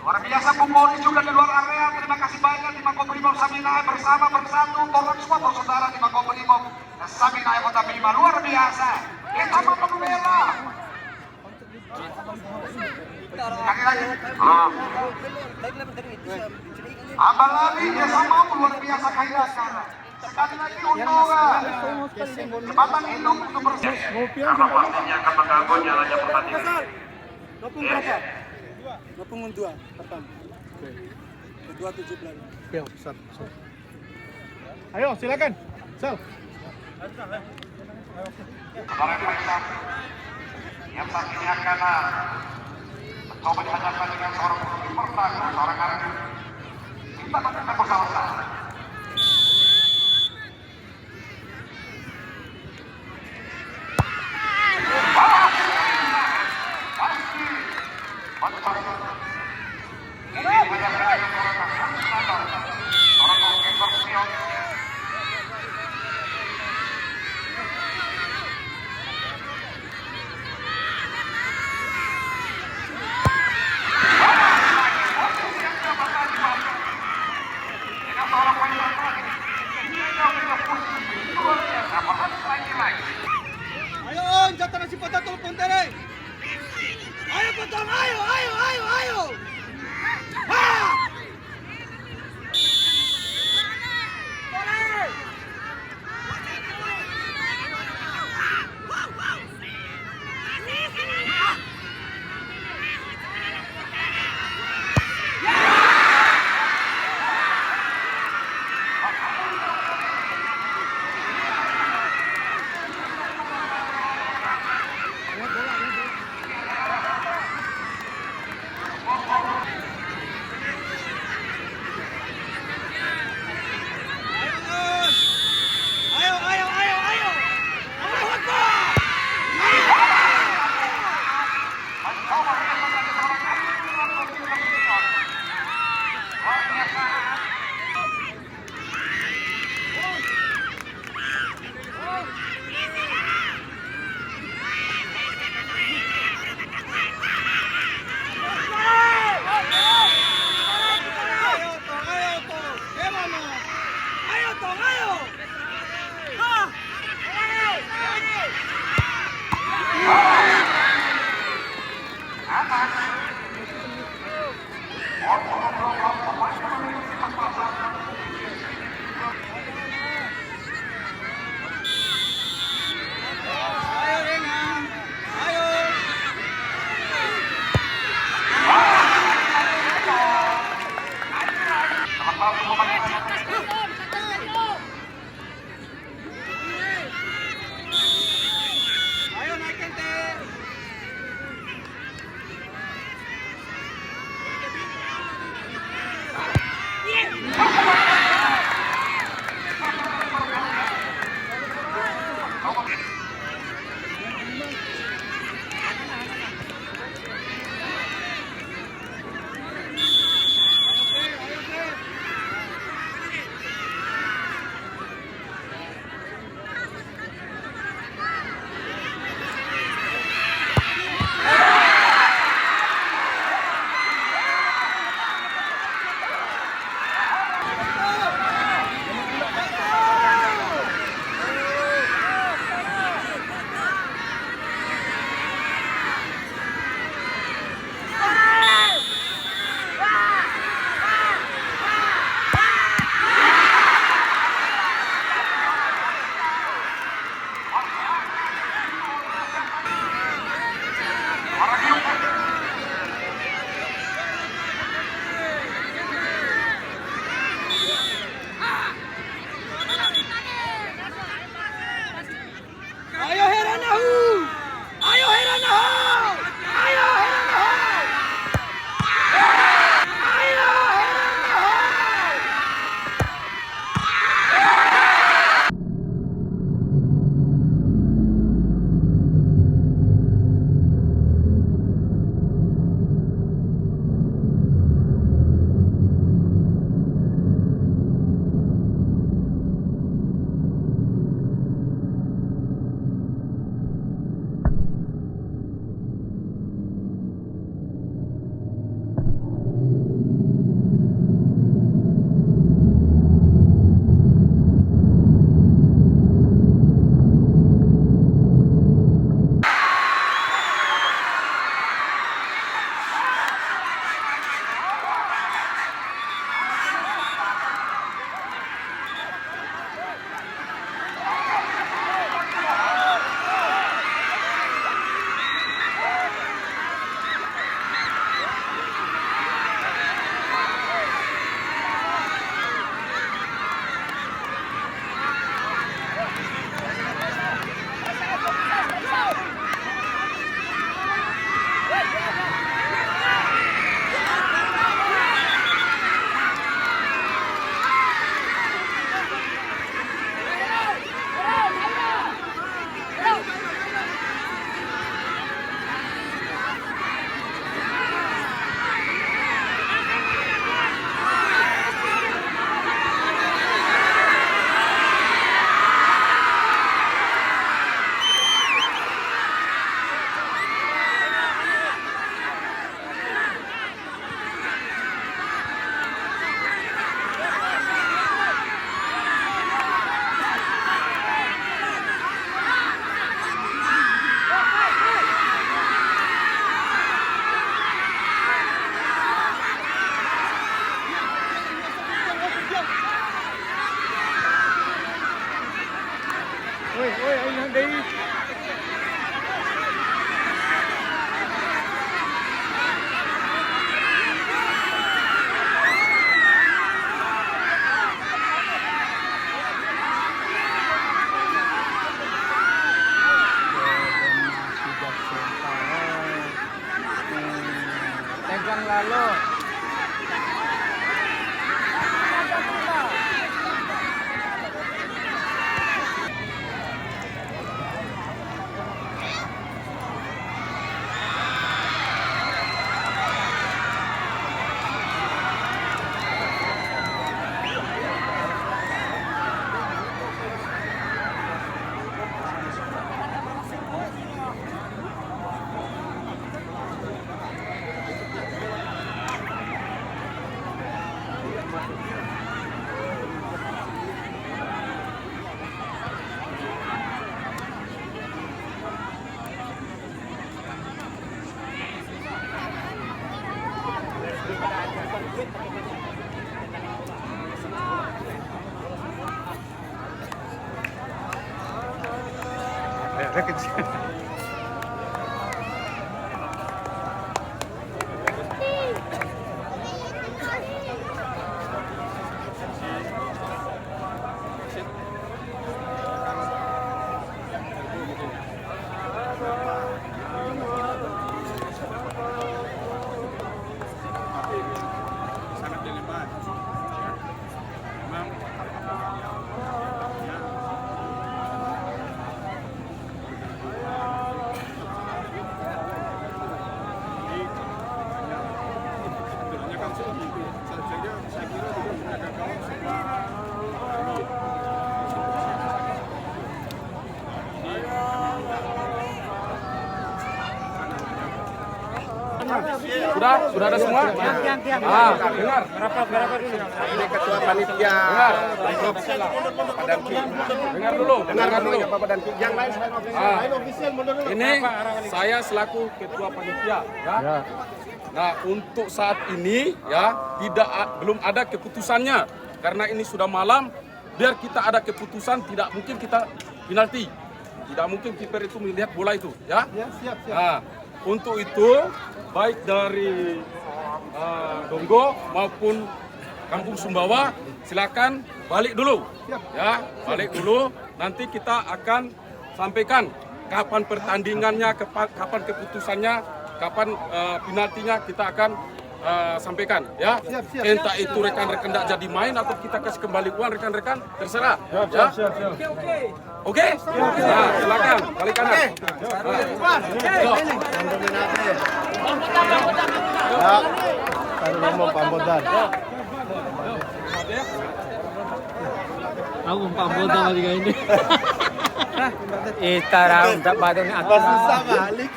Luar biasa Bung Boni juga di luar area. Terima kasih banyak di Makobrimob Saminae bersama bersatu tolong semua saudara di Makobrimob Saminae Kota Bima. Luar biasa. Kita mau membela. Lagi-lagi. Abalali dia sama luar biasa kaya sekarang. Sekali lagi untuk jembatan induk untuk bersih. Karena pastinya akan mengganggu jalannya pertandingan. Dopung berapa? Dopung 2 pertama. Kedua 17. Ayo, Sal. Ayo, silakan. Sal. Saudara Faisal yang saat ini akan mencoba dihadapkan dengan seorang pertama, seorang arti. Kita akan bersama-sama. Ayo on, jatuh nasi potato Pontere. Ayo potong, ayo. Ha! Ada kecil. Sangat dilebat. Memang sebenarnya kan seperti itu. Saja saya kira juga menjaga gawang semua. Sudah ada semua? Ah, dengar. Ini ketua panitia. Dengar dulu. Bapak dan yang lain Ini saya selaku ketua panitia, ya. Nah, untuk saat ini ya belum ada keputusannya karena ini sudah malam. Biar kita ada keputusan, tidak mungkin kita penalti. Tidak mungkin kiper itu melihat bola itu, ya. siap. Nah, untuk itu baik dari Donggo maupun Kampung Sumbawa silakan balik dulu, ya balik dulu. Nanti kita akan sampaikan kapan pertandingannya, kapan keputusannya, kapan penaltinya kita akan sampaikan, ya. Entah itu rekan-rekan tidak jadi main atau kita kasih kembali uang rekan-rekan, terserah. Ya. Oke? Nah, silakan balik kanan. Taruh mau pambodan. Aku pamboda kali kayak ini. Itarang tak badong atas. Susah balik.